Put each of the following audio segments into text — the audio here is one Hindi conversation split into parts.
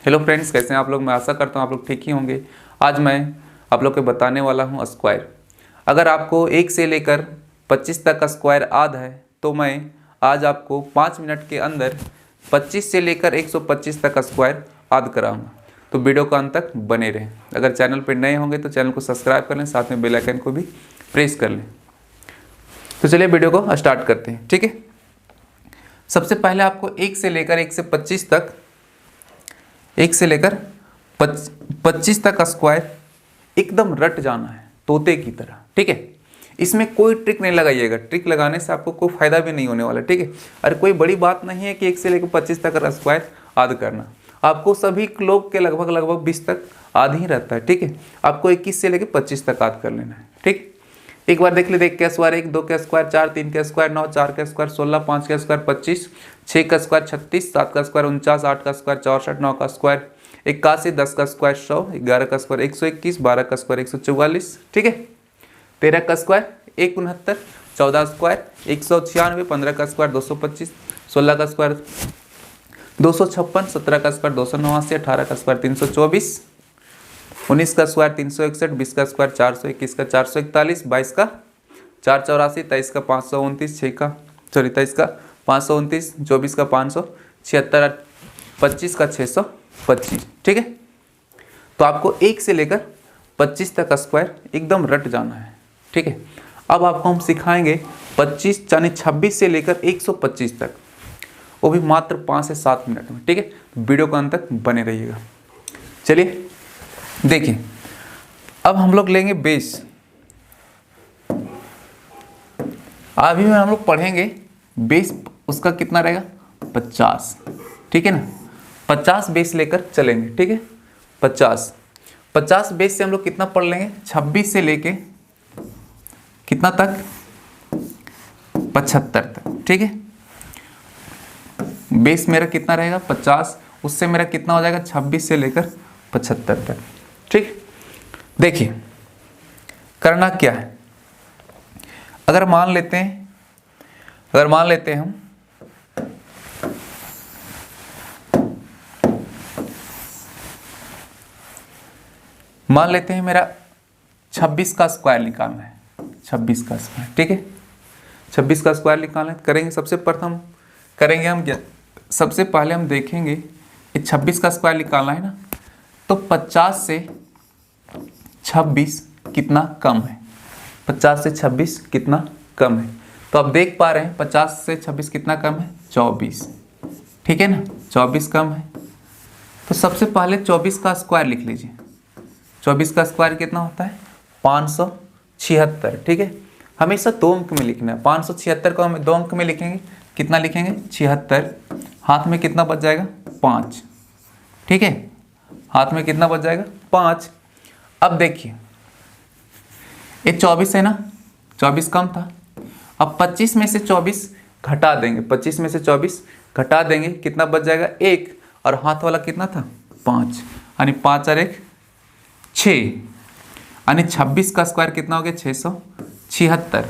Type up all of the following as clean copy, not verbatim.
हेलो फ्रेंड्स, कैसे हैं आप लोग। मैं आशा करता हूं आप लोग ठीक ही होंगे। आज मैं आप लोग को बताने वाला हूं स्क्वायर। अगर आपको 1 से लेकर 25 तक का स्क्वायर याद है तो मैं आज आपको 5 मिनट के अंदर 25 से लेकर 125 तक का स्क्वायर याद कराऊंगा। तो वीडियो को अंत तक बने रहें। अगर चैनल पर नए होंगे तो चैनल को सब्सक्राइब कर लें, साथ में बेल आइकन को भी प्रेस कर लें। तो चलिए वीडियो को स्टार्ट करते हैं। ठीक है, सबसे पहले आपको 1 से लेकर 125 तक 1 से लेकर 25 तक का स्क्वायर एकदम रट जाना है तोते की तरह। ठीक है, इसमें कोई ट्रिक नहीं लगाइएगा। ट्रिक लगाने से आपको कोई फायदा भी नहीं होने वाला। ठीक है, अरे कोई बड़ी बात नहीं है कि 1 से लेकर 25 तक का स्क्वायर याद करना। आपको सभी लोग के लगभग 20 तक याद ही रहता है। ठीक है, आपको 21 से लेकर 25 तक याद कर लेना है। ठीक, एक बार देख लीजिए। 1 का स्क्वायर 1, 2 का स्क्वायर 4, 3 का स्क्वायर 9, 4 का स्क्वायर 16, 5 का स्क्वायर 25, 6 का स्क्वायर 36, 7 का स्क्वायर 49, 8 का स्क्वायर 64, 9 का स्क्वायर 81, 10 का स्क्वायर 100, 11 का स्क्वायर 121, 12 का स्क्वायर 144। ठीक है, 13 का स्क्वायर 169, 14 स्क्वायर 196, 15 का स्क्वायर 225, 16 का स्क्वायर 256, 17 का स्क्वायर 289, 18 का स्क्वायर 324, 19 का स्क्वायर 361, 20 का स्क्वायर 400, 21 का 441, 22 का 484, 23 का 529, 23 का 529, 24 का 576, 25 का 625। ठीक है, तो आपको 1 से लेकर 25 तक का स्क्वायर एकदम रट जाना है। ठीक है, अब आपको हम सिखाएंगे 25 यानी 26 से लेकर 125 तक, वो भी मात्र 5 से 7 मिनट में। ठीक है, वीडियो को अंत तक बने रहिएगा। चलिए देखिए, अब हम लोग लेंगे बेस। अभी में हम लोग पढ़ेंगे बेस, उसका कितना रहेगा 50। ठीक है ना, 50 बेस लेकर चलेंगे। ठीक है, 50 बेस से हम लोग कितना पढ़ लेंगे 26 से लेके कितना तक 75 तक। ठीक है, बेस मेरा कितना रहेगा 50, उससे मेरा कितना हो जाएगा 26 से लेकर 75 तक। ठीक, देखिए करना क्या है। अगर मान लेते हैं हम मान लेते हैं मेरा 26 का स्क्वायर निकालना है। 26 का स्क्वायर, ठीक है, 26 का स्क्वायर निकालना है। करेंगे सबसे प्रथम करेंगे हम क्या, सबसे पहले हम देखेंगे ये 26 का स्क्वायर निकालना है ना, तो 50 से 26 कितना कम है। 50 से 26 कितना कम है, तो आप देख पा रहे हैं 50 से 26 कितना कम है 24। ठीक है ना, 24 कम है। तो सबसे पहले 24 का स्क्वायर लिख लीजिए। 24 का स्क्वायर कितना होता है 576। ठीक है, हमेशा 2 अंक में लिखना है। 576 को हम 2 अंक में लिखेंगे, कितना लिखेंगे 76। हाथ में कितना बच जाएगा 5। ठीक है, हाथ में कितना बच जाएगा 5। अब देखिए ये 24 है ना, 24 कम था। अब 25 में से 24 घटा देंगे, 25 में से 24 घटा देंगे, कितना बच जाएगा 1, और हाथ वाला कितना था 5, यानी 5 और 1 6, यानी 26 का स्क्वायर कितना हो गया 676।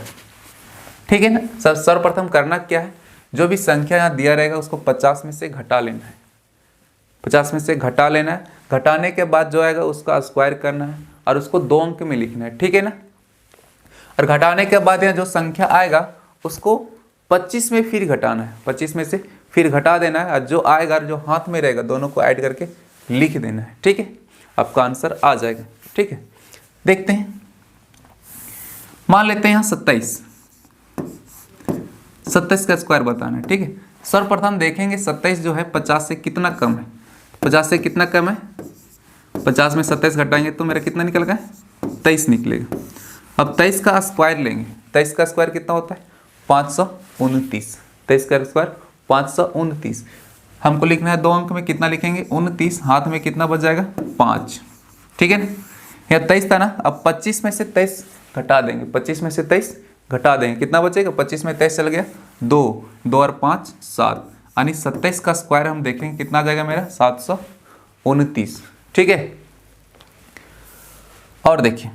ठीक है ना, सर्वप्रथम करना क्या है, जो भी संख्या यहाँ दिया रहेगा उसको 50 में से घटा लेना है। 50 में से घटा लेना है, घटाने के बाद जो आएगा उसका स्क्वायर करना है और उसको 2 अंक में लिखना है। ठीक है ना, और घटाने के बाद यहाँ जो संख्या आएगा उसको 25 में फिर घटाना है। 25 में से फिर घटा देना है, और जो आएगा जो हाथ में रहेगा दोनों को ऐड करके लिख देना है। ठीक है, आपका आंसर आ जाएगा। ठीक है, देखते हैं। मान लेते हैं यहाँ 27 का स्क्वायर बताना है। ठीक है, सर्वप्रथम देखेंगे 27 जो है 50 से कितना कम है। 50 से कितना कम है, 50 में 27 घटाएंगे तो मेरा कितना निकल गया 23 निकलेगा। अब 23 का स्क्वायर लेंगे। 23 का स्क्वायर कितना होता है 529। 23 का स्क्वायर 529, हमको लिखना है 2 अंक में, कितना लिखेंगे 29, हाथ में कितना बच जाएगा 5। ठीक है ना, यहाँ 23 था ना, अब 25 में से 23 घटा देंगे। 25 में से 23 घटा देंगे, कितना बचेगा 25 में 23 चल गया 2, 2 और 5 7, यानी 27 का स्क्वायर हम देखेंगे कितना आ जाएगा मेरा 729। ठीक है, और देखिए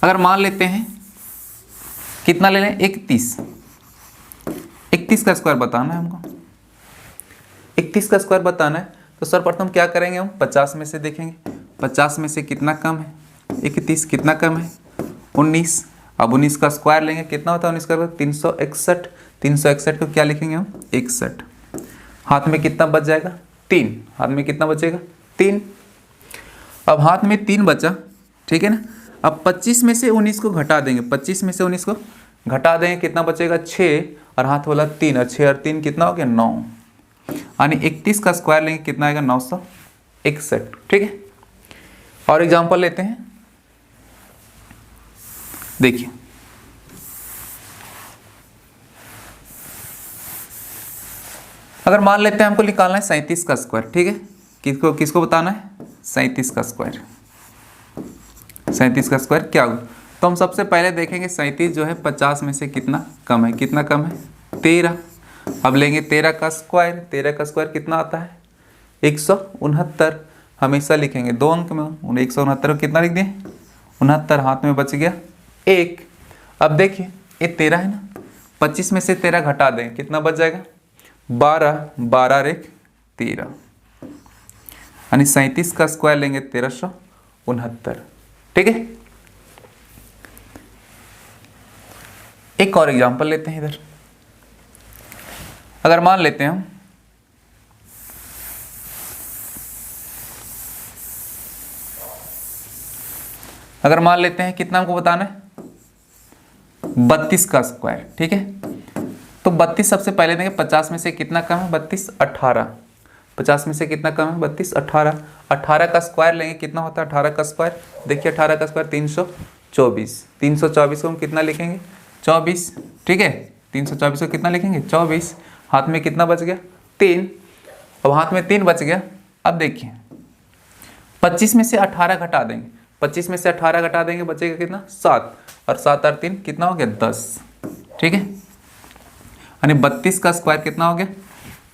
अगर मान लेते हैं कितना ले लें 31। 31 का स्क्वायर बताना है हमको, 31 का स्क्वायर बताना है। तो सर्वप्रथम क्या करेंगे हम 50 में से देखेंगे, 50 में से कितना कम है 31, कितना कम है 19। अब 19 का स्क्वायर लेंगे, कितना होता है 19 का 361। 361 को क्या लिखेंगे हम 61। हाथ में कितना बच जाएगा 3, हाथ में कितना बचेगा 3। अब हाथ में 3 बचा, ठीक है ना। अब 25 में से 19 को घटा देंगे, 25 में से 19 को घटा देंगे, कितना बचेगा 6 और हाथ वाला 3, और 6 और 3 कितना हो गया 9। यानी 31 का स्क्वायर लेंगे, कितना आएगा 961, ठीक है। और एग्जांपल लेते हैं, देखिए अगर मान लेते हैं हमको निकालना है 37 का स्क्वायर, ठीक है। किसको किसको बताना है 37 का स्क्वायर। 37 का स्क्वायर क्या होगा, तो हम सबसे पहले देखेंगे 37 जो है 50 में से कितना कम है, कितना कम है 13। अब लेंगे 13 का स्क्वायर, 13 का स्क्वायर कितना आता है 169। हमेशा लिखेंगे 2 अंक में, 169 को कितना लिख दिए 69, हाथ में बच गया 1। अब देखिए ये 13 है ना, 25 में से 13 घटा दें, कितना बच जाएगा 12, 12 और 1 13, यानी 37 का स्क्वायर लेंगे 1369, ठीक है। एक और एग्जांपल लेते हैं इधर। अगर मान लेते हैं हम कितना हमको बताना है 32 का स्क्वायर, ठीक है। तो 32 सबसे पहले देंगे, 50 में से कितना कम है 32 18। 50 में से कितना कम है 32 18। 18 का स्क्वायर लेंगे, कितना होता है 18 का स्क्वायर, देखिए 18 का स्क्वायर 324। 324 को हम कितना लिखेंगे 24, ठीक है। 324 को कितना लिखेंगे 24, हाथ में कितना बच गया 3। अब हाथ में 3 बच गया। अब देखिए 25 में से 18 घटा देंगे, 25 में से 18 घटा देंगे, बचेगा कितना 7, और 7 और 3 कितना हो गया 10, ठीक है। यानी 32 का स्क्वायर कितना हो गया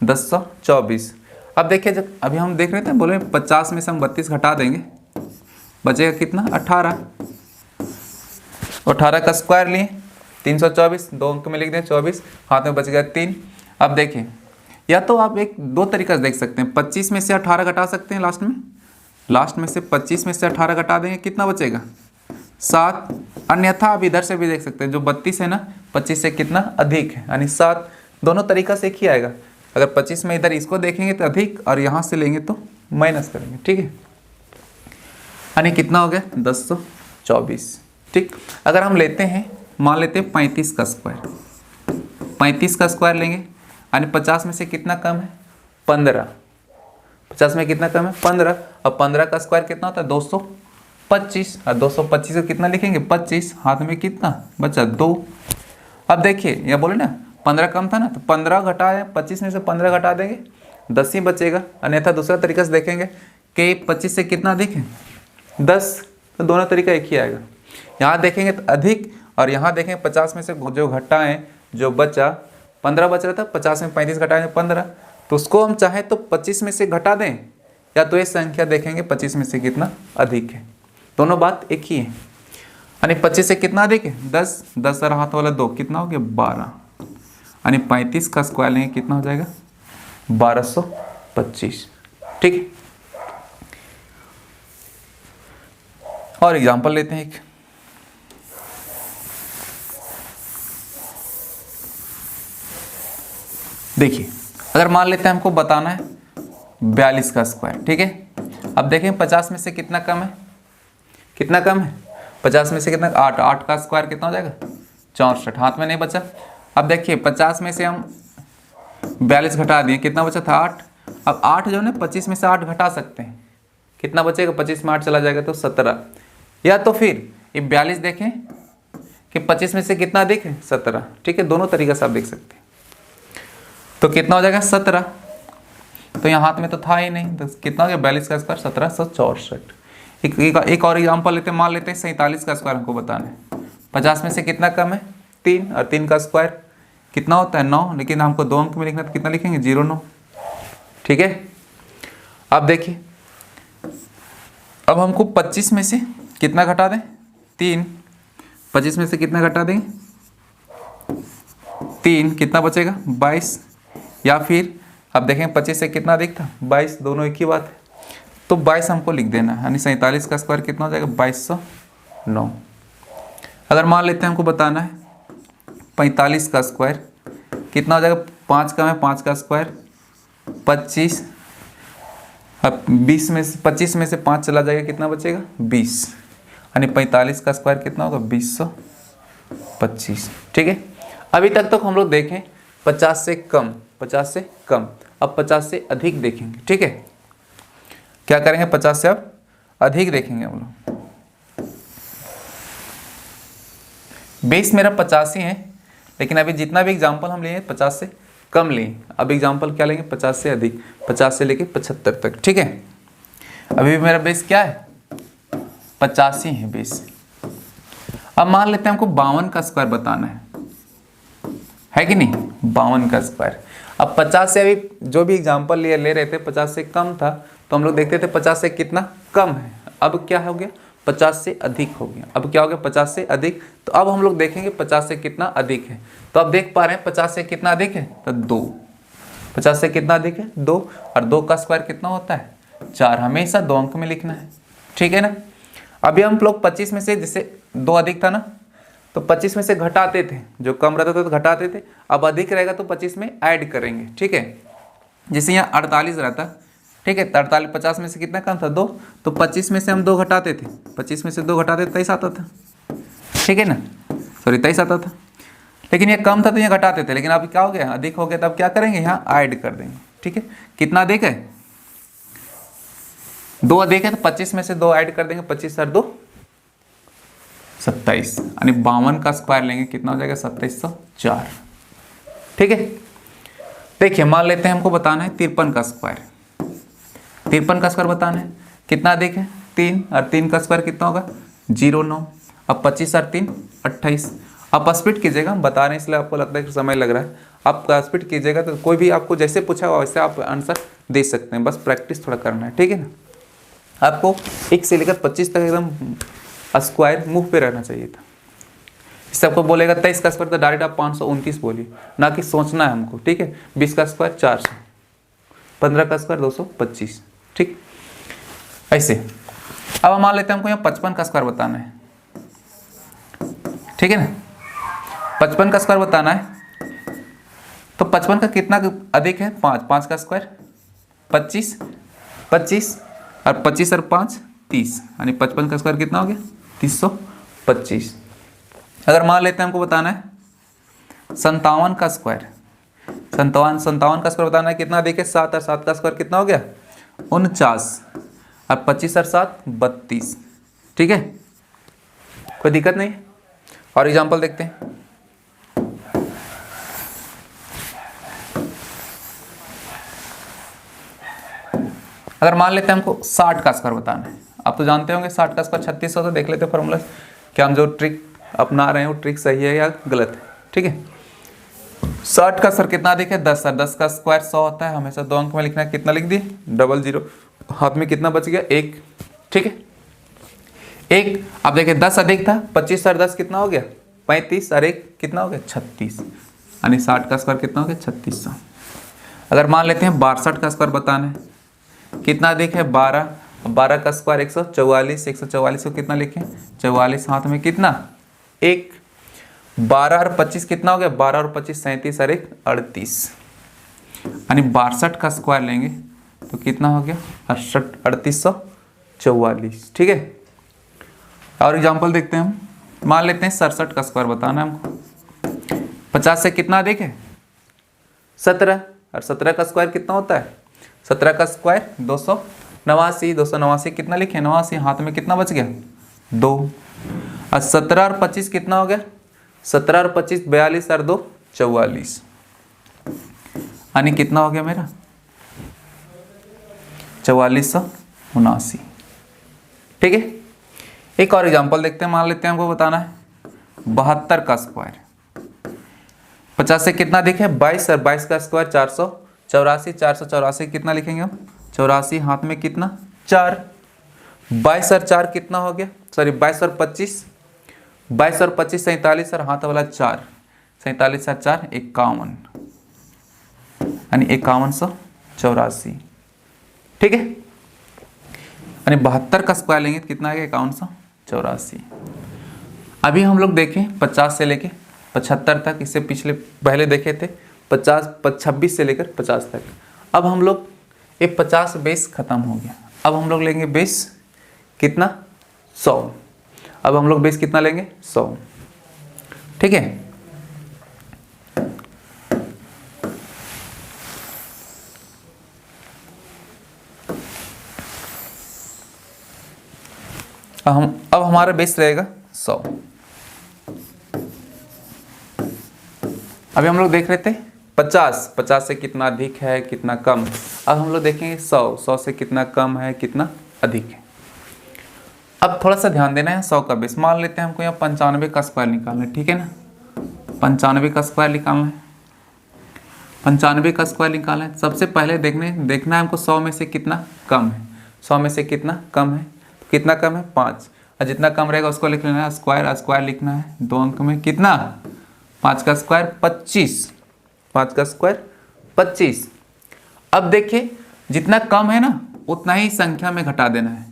1024। अब देखिए जब अभी हम देख रहे थे बोले 50 में से हम 32 घटा देंगे, बचेगा कितना 18। 18 का स्क्वायर लिए 324, 2 अंक में लिख दें 24, हाथ में बच गया 3। अब देखिए या तो आप एक दो तरीका से देख सकते हैं, 25 में से 18 घटा सकते हैं, लास्ट में से 25 में से 18 घटा देंगे, कितना बचेगा 7। अन्यथा आप इधर से भी देख सकते हैं, जो 32 है ना 25 से कितना अधिक है, यानी 7। दोनों तरीका से एक ही आएगा। अगर 25 में इधर इसको देखेंगे तो अधिक, और यहाँ से लेंगे तो माइनस करेंगे, ठीक है। यानी कितना हो गया 1024, ठीक। अगर हम लेते हैं मान लेते हैं 35 का स्क्वायर, 35 का स्क्वायर लेंगे, यानी 50 में से कितना कम है 15। 50 में कितना कम है 15। अब 15 का स्क्वायर कितना होता है 225, और 225 को कितना लिखेंगे 25, हाथ में कितना बचा 2। अब देखिए यह बोले ना 15 कम था ना, तो 15 घटाए 25 में से 15 घटा देंगे 10 ही बचेगा। अन्यथा दूसरा तरीका से देखेंगे कि 25 से कितना अधिक है 10, तो दोनों तरीका एक ही आएगा। यहाँ देखेंगे तो अधिक, और यहाँ देखेंगे 50 में से जो घटाएं जो बचा 15 बच रहा था, 50 में 35 घटाएंगे 15, तो उसको हम चाहें तो 25 में से घटा दें, या तो ये संख्या देखेंगे 25 में से कितना अधिक है। दोनों बात एक ही है। यानी 25 से कितना अधिक है 10, 10 और हाथ वाला 2 कितना हो गया 12, यानी 35 का स्क्वायर लेंगे कितना हो जाएगा 1225, ठीक है। और एग्जांपल लेते हैं एक। देखिए अगर मान लेते हैं हमको बताना है 42 का स्क्वायर, ठीक है। अब देखें 50 में से कितना कम है, कितना कम है 50 में से कितना 8, 8 का स्क्वायर कितना हो जाएगा 64, हाथ में नहीं बचा। अब देखिए 50 में से हम 42 घटा दिए, कितना बचा था 8। अब 8 जो है ना 25 में से 8 घटा सकते हैं, कितना बचेगा 25 में 8 चला जाएगा तो 17। या तो फिर ये 42 देखें कि 25 में से कितना अधिक है 17, ठीक है। दोनों तरीका से आप देख सकते हैं। तो कितना हो जाएगा 17, तो यहाँ हाथ में तो था ही नहीं, तो कितना हो गया 42 का स्क्वायर 1764। एक और एग्जांपल लेते हैं, मान लेते हैं 47 का स्क्वायर हमको बताना है। 50 में से कितना कम है 3, और 3 का स्क्वायर कितना होता है 9, लेकिन हमको 2 अंक में लिखना तो कितना लिखेंगे 09, ठीक है। अब देखिए अब हमको 25 में से कितना घटा दें 3, 25 में से कितना घटा देंगे 3 कितना बचेगा 22, या फिर अब देखें 25 से कितना अधिक था 22, दोनों एक ही बात है, तो 22 हमको लिख देना है, यानी 47 का स्क्वायर कितना हो जाएगा 2209। अगर मान लेते हैं हमको बताना है 45 का स्क्वायर कितना हो जाएगा, 5 का है 5 का स्क्वायर 25, अब 20 में से 25 में से 5 चला जाएगा कितना बचेगा 20, यानी 45 का स्क्वायर कितना होगा 2025। ठीक है, अभी तक तो हम लोग देखें 50 से कम, 50 से कम, अब 50 से अधिक देखेंगे। ठीक है, क्या करेंगे 50 से अब अधिक देखेंगे हम लोग। बेस मेरा 85 है, लेकिन अभी जितना भी एग्जाम्पल हम लिए 50 से कम लिए, अब एग्जाम्पल क्या लेंगे 50 से अधिक, 50 से लेके 75 तक। ठीक है, अभी भी मेरा बेस क्या है 85 है बेस। अब मान लेते हैं हमको 52 का स्क्वायर बताना है कि नहीं, 52 का स्क्वायर। अब 50 से अभी जो भी एग्जाम्पल ले रहे थे 50 से कम था, तो हम लोग देखते थे 50 से कितना कम है, अब क्या हो गया 50 से अधिक हो गया। अब क्या हो गया 50 से अधिक, तो अब हम लोग देखेंगे 50 से कितना अधिक है। तो अब देख पा रहे हैं 50 से कितना अधिक है, तो 2, 50 से कितना अधिक है 2, और 2 का स्क्वायर कितना होता है 4, हमेशा 2 अंक में लिखना है। ठीक है ना, अभी हम लोग 25 में से, जैसे 2 अधिक था ना, तो 25 में से घटाते थे, जो कम रहता था तो घटाते थे, अब अधिक रहेगा तो 25 में ऐड करेंगे। ठीक है, जैसे यहाँ 48 रहता, ठीक है, 48 50 में से कितना कम था 2, तो 25 में से हम 2 घटाते थे, 25 में से 2 घटाते थे 23 आता था। ठीक है ना, सॉरी 23 आता था, लेकिन ये कम था तो यहाँ घटाते थे, लेकिन अब क्या हो गया अधिक हो गया, तब क्या करेंगे यहाँ ऐड कर देंगे। ठीक है, कितना अधिक है 2 अधिक है, तो 25 में से 2 ऐड कर देंगे, 25 और 2 27, यानी 52 का स्क्वायर लेंगे कितना हो जाएगा 2704। ठीक है, देखिए मान लेते हैं हमको बताना है 53 का स्क्वायर, 53 का स्क्वायर बताना है, कितना अधिक है 3, और 3 का स्क्वायर कितना होगा 09। अब 25 और 3 28। आप स्पीड कीजिएगा, हम बता रहे हैं इसलिए आपको लगता है कि समय लग रहा है, आप स्पीड कीजिएगा तो कोई भी आपको जैसे पूछा हुआ वैसे आप आंसर दे सकते हैं, बस प्रैक्टिस थोड़ा करना है। ठीक है ना, आपको 1 से लेकर 25 तक एकदम स्क्वायर मुंह पे रहना चाहिए था। इससे आपको बोलेगा 23 का स्क्वायर, तो डायरेक्ट आप 529 बोलिए, ना कि सोचना है हमको। ठीक है, 20 का स्क्वायर 400, 15 का स्क्वायर 225। ठीक, ऐसे। अब हम मान लेते हैं हमको यहाँ 55 का स्क्वायर बताना है। ठीक है ना, 55 का स्क्वायर बताना है, तो 55 का कितना अधिक है 5, 5 का स्क्वायर 25, 25 और 25 और 5 30, यानी 55 का स्क्वायर कितना हो गया 325। अगर मान लेते हैं हमको बताना है 57 का स्क्वायर, 57 का स्क्वायर बताना है, कितना अधिक है 7, और 7 का स्क्वायर कितना हो गया 49, और 25 और 7 32। ठीक है, कोई दिक्कत नहीं है। और एग्जांपल देखते हैं, अगर मान लेते हैं हमको 60 का स्क्वायर बताना है, आप तो जानते होंगे 60 का स्क्वायर 3600, तो देख लेते हैं फॉर्मूला क्या हम जो ट्रिक अपना रहे हैं वो ट्रिक सही है या गलत है। ठीक है, 60 का स्क्वायर कितना अधिक है 10, और 10 का स्क्वायर 100 होता है, हमेशा 2 अंक में लिखना है, कितना लिख दिए 00, हाथ में कितना बच गया 1। ठीक है, 1। अब देखिए 10 अधिक था, 25 और 10 कितना हो गया 35, और 1 कितना हो गया 36, यानी 60 का स्क्वायर कितना हो गया 3600। अगर मान लेते हैं 62 का स्क्वायर बताना है, कितना अधिक है 12, 12 का स्क्वायर 144, 144 को कितना लिखें 44, हाथ में कितना 1, 12 और 25 कितना हो गया 12 और 25 37, और 1 38, यानी 62 का स्क्वायर लेंगे तो कितना हो गया 3844। ठीक है, और एग्जांपल देखते हैं हम, मान लेते हैं 67 का स्क्वायर बताना है हमको। 50 से कितना अधिक है 17, और 17 का स्क्वायर कितना होता है 17 का स्क्वायर 289, 289 कितना लिखे 89, हाथ में कितना बच गया 2, और 17 और 25 कितना हो गया 17 और 25 42, और 2 44, यानी कितना हो गया मेरा 4479। ठीक है, एक और एग्जांपल देखते हैं, मान लेते हैं हमको बताना है 72 का स्क्वायर। 50 से कितना अधिक है 22, और 22 का स्क्वायर 484, 484 कितना लिखेंगे हम 84, हाथ में कितना 4, 22 और 4 कितना हो गया, सॉरी 22 और 25, 22 और 25 47, और हाथ वाला 4, 47 7 4 51, यानी 5184। ठीक है, यानी 72 का स्क्वायर लेंगे तो कितना आ गया 5184। अभी हम लोग देखें 50 से लेके 75 तक, इससे पिछले पहले देखे थे 26 से लेकर 50 तक। अब हम लोग ये 50 बेस खत्म हो गया, अब हम लोग लेंगे बेस कितना 100। अब हम लोग बेस कितना लेंगे 100। ठीक है, अब हमारा बेस रहेगा 100। अभी हम लोग देख रहे थे 50 से कितना अधिक है कितना कम। अब हम लोग देखेंगे 100 से कितना कम है कितना अधिक है। अब थोड़ा सा ध्यान देना है, 100 का बेस मान लेते हैं, हमको यहाँ 95 का स्क्वायर निकालना है। ठीक है ना, 95 का स्क्वायर निकालना है, 95 का स्क्वायर निकालना है। सबसे पहले देखना है हमको 100 में से कितना कम है। 100 में से कितना कम है, कितना कम है 5, और जितना कम रहेगा उसको लिख लेना है स्क्वायर। स्क्वायर लिखना है 2 अंक में कितना, 5 का स्क्वायर 25, 5 का स्क्वायर 25। अब देखिए जितना कम है ना उतना ही संख्या में घटा देना है।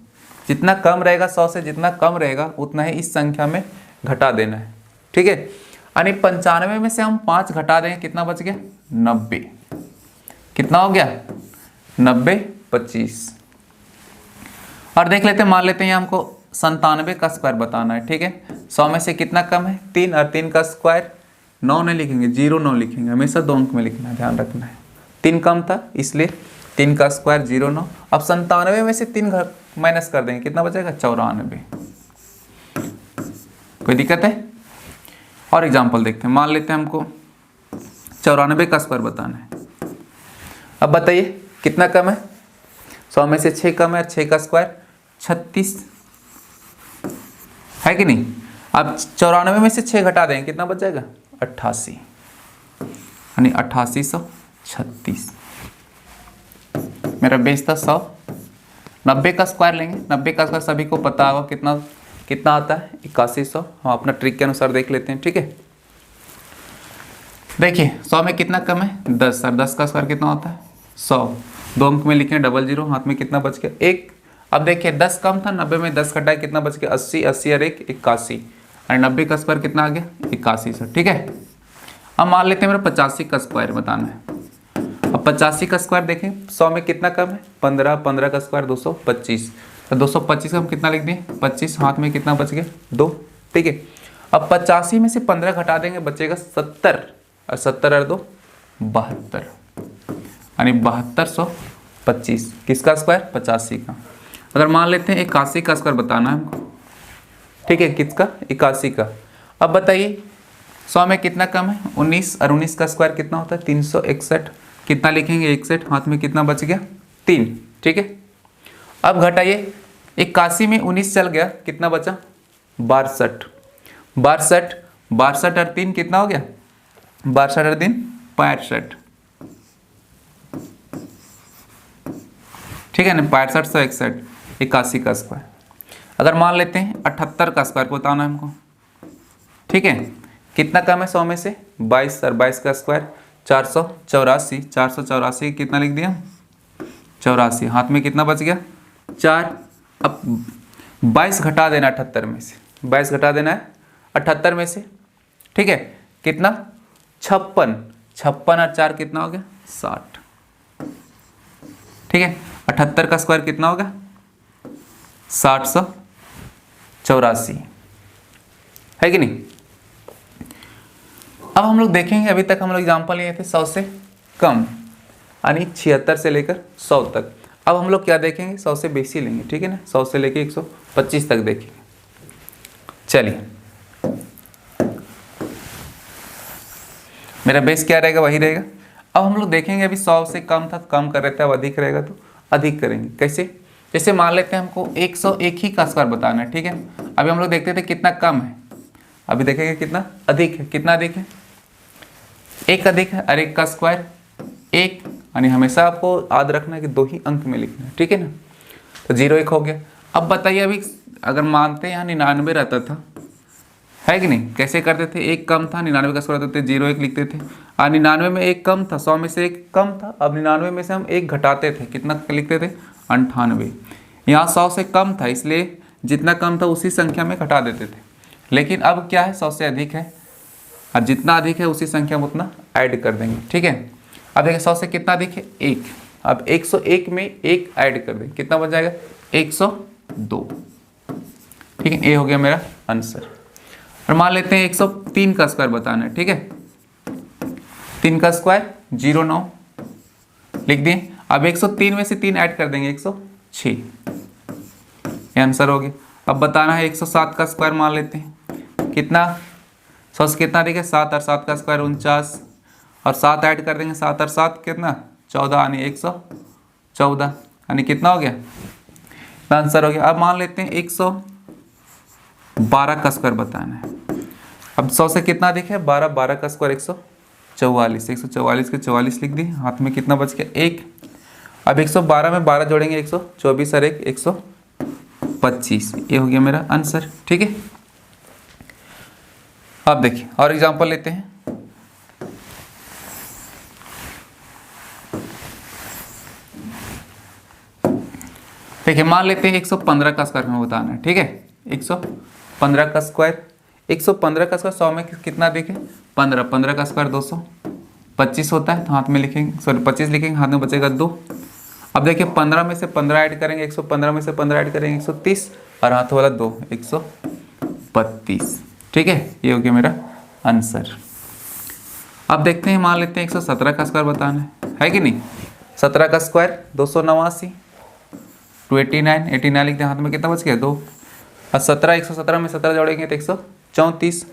जितना कम रहेगा 100 से जितना कम रहेगा उतना ही इस संख्या में घटा देना है। ठीक है, यानी 95 में से हम 5 घटा देंगे, कितना बच गया 90। कितना हो गया 90 25। और देख लेते हैं, मान लेते हैं हमको 97 का स्क्वायर बताना है। ठीक है, 100 में से कितना कम है 3, और 3 का स्क्वायर 9 नहीं लिखेंगे, 0 9 लिखेंगे, हमेशा 2 अंक में लिखना है, ध्यान रखना है। 3 कम था इसलिए 3 का स्क्वायर 0 9। अब 97 में से 3 माइनस कर देंगे, कितना बचेगा 94। कोई दिक्कत है? और एग्जाम्पल देखते हैं, मान लेते हैं हमको 94 का स्क्वायर बताना है। अब बताइए कितना कम है, 100 में से 6 कम है, 6 का स्क्वायर 36 है कि नहीं। अब 94 में से 6 घटा देंगे, कितना बच जाएगा 88, यानी 8836। मेरा बेस था 100। 90 का स्क्वायर लेंगे, 90 का स्क्वायर सभी को पता होगा कितना आता है 8100। हम अपना ट्रिक के अनुसार देख लेते हैं। ठीक है, देखिए 100 में कितना कम है 10, और 10 का स्क्वायर कितना होता है 100। 2 अंक में लिखें 00, हाथ में कितना बच गया 1। अब देखिए 10 कम था, 90 में 10 घटाए कितना बच गया 80, 80 और 1 81, और 90 का स्क्वायर कितना आ गया 8100। ठीक है, अब मान लेते हैं मेरा 85 का स्क्वायर बताना है। अब 85 का स्क्वायर देखें, 100 में कितना कम है 15, 15 का स्क्वायर 225, तो 225 का हम कितना लिख दिए 25, हाथ में कितना बच गया 2। ठीक है, अब 85 में से 15 घटा देंगे, बचेगा 70, और 70 और 2 72, यानी 7225। किसका स्क्वायर 85 का। अगर मान लेते हैं 81 का स्क्वायर बताना है हमको। ठीक है, किसका 81 का। अब बताइए 100 में कितना कम है 19, और 19 का स्क्वायर कितना होता है 361, कितना लिखेंगे 61, हाथ में कितना बच गया 3। ठीक है, अब घटाइए 81 में 19 चल गया, कितना बचा 62, 62 62 और 3 कितना हो गया 62 और 3 65। ठीक है ना, 65 161, 81 का स्क्वायर। अगर मान लेते हैं 78 का स्क्वायर बताना है हमको। ठीक है, कितना कम है 100 में से 22, और 22 का स्क्वायर 484, 484 कितना लिख दिया 84, हाथ में कितना बच गया 4। अब 22 घटा देना 78 में से, 22 घटा देना है 78 में से। ठीक है, कितना 56, 56 और 4 कितना हो गया 60। ठीक है, 78 का स्क्वायर कितना होगा 784, है कि नहीं। अब हम लोग देखेंगे, अभी तक हम लोग एग्जाम्पल लिए थे 100 से कम, यानी 76 से लेकर 100 तक। अब हम लोग क्या देखेंगे 100 से बेसी लेंगे। ठीक है ना, 100 से लेकर 125 तक देखेंगे। चलिए, मेरा बेस क्या रहेगा वही रहेगा। अब हम लोग देखेंगे, अभी 100 से कम था तो कम कर रहे थे, अब अधिक रहेगा तो अधिक करेंगे। कैसे, जैसे मान लेते हैं हमको 101 ही का स्क्वायर बताना है। ठीक है, अभी हम लोग देखते थे कितना कम है, अभी देखेंगे कितना अधिक है। कितना अधिक है 1 अधिक है, और 1 का स्क्वायर 1, यानी हमेशा आपको याद रखना है कि 2 ही अंक में लिखना है। ठीक है ना, तो 0 1 हो गया। अब बताइए, अभी अगर मानते हैं यहाँ 99 रहता था, है कि नहीं। कैसे करते थे, एक कम था 99 का स्क्वायर करते थे 0 1 लिखते थे, और 99 में एक कम था, 100 में से एक कम था, अब 99 में से हम एक घटाते थे, कितना लिखते थे 98। यहाँ 100 से कम था इसलिए जितना कम था उसी संख्या में घटा देते थे, लेकिन अब क्या है 100 से अधिक है और जितना अधिक है उसी संख्या में उतना ऐड कर देंगे। ठीक है, अब देखिए 100 से कितना अधिक है 1, अब 101 में 1 ऐड कर देंगे, कितना बच जाएगा 102। ठीक है, ये हो गया मेरा आंसर। और मान लेते हैं 103 का स्क्वायर बताना है। ठीक है, 3 का स्क्वायर 09 लिख दिए, अब 103 में से 3 ऐड कर देंगे 106, ये आंसर हो गया। अब बताना है 107 का स्क्वायर मान लेते हैं, कितना 100 से कितना देखिए 7 और 7 का स्क्वायर 49, और 7 ऐड कर देंगे, 7 और 7 कितना 14 यानी 114, यानी कितना हो गया, आंसर हो गया। अब मान लेते हैं 112 का स्क्वायर बताना है। अब 100 से कितना देखे 12, 12 का स्क्वायर 144, 144 के 44 लिख दिए, हाथ में कितना बच गया 1। अब 112 में 12 जोड़ेंगे 124 और 1 125, ये हो गया मेरा आंसर। ठीक है, अब देखिए और एग्जांपल लेते हैं। देखिए मान लेते हैं 115 का स्क्वायर हमें बताना है। ठीक है, 115 का स्क्वायर, 115 का स्क्वायर 100 में कितना देखें 15, 15 का स्क्वायर 225 होता है, तो हाथ में लिखेंगे, सॉरी 25 लिखेंगे, हाथ में बचेगा 2। अब देखिए 15 में से 15 ऐड करेंगे, 115 में से 15 ऐड करेंगे 130, और हाथ वाला 2 132। ठीक है, ये हो गया मेरा आंसर। अब देखते हैं, मान लेते हैं 117 का स्क्वायर बताना है कि नहीं। 17 का स्क्वायर 289, 289, 89 लिखते हैं, हाथ में कितना बच गया 2, और 17 117 में 17 जोड़ेंगे तो 134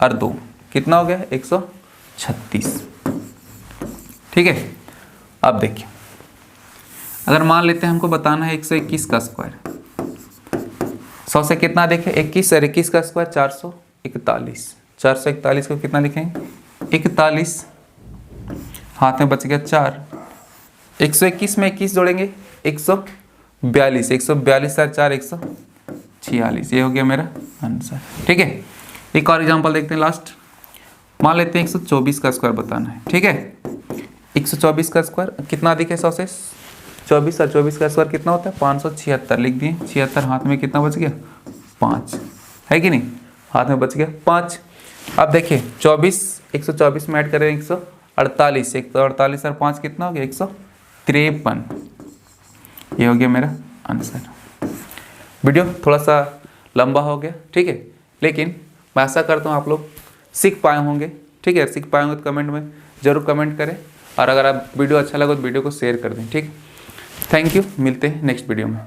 और 2 कितना हो गया 136। ठीक है, अब देखिए अगर मान लेते हैं हमको बताना है 121 का स्क्वायर, 100 से कितना देखें 21 और 21 का स्क्वायर 441, 441 को कितना लिखेंगे 41, हाथ में बच गया 4, 121 में 21 जोड़ेंगे 142, 142 और 4 146, ये हो गया मेरा आंसर। ठीक है, एक और एग्जांपल देखते हैं लास्ट। मान लेते हैं 124 का स्क्वायर बताना है। ठीक है, 124 का स्क्वायर कितना अधिक है 100 से, 24 और 24 का स्क्वायर कितना होता है 576 लिख दिए, 76, हाथ में कितना बच गया 5, है कि नहीं, हाथ में बच गया 5। अब देखिए 24 124 में ऐड करें 148, 148 और 5 कितना हो गया 153, ये हो गया मेरा आंसर। वीडियो थोड़ा सा लंबा हो गया, ठीक है, लेकिन मैं आशा करता हूँ आप लोग सीख पाए होंगे। ठीक है, सीख पाए होंगे तो कमेंट में ज़रूर कमेंट करें, और अगर आप वीडियो अच्छा लगा तो वीडियो को शेयर कर दें। ठीक, थैंक यू, मिलते हैं नेक्स्ट वीडियो में।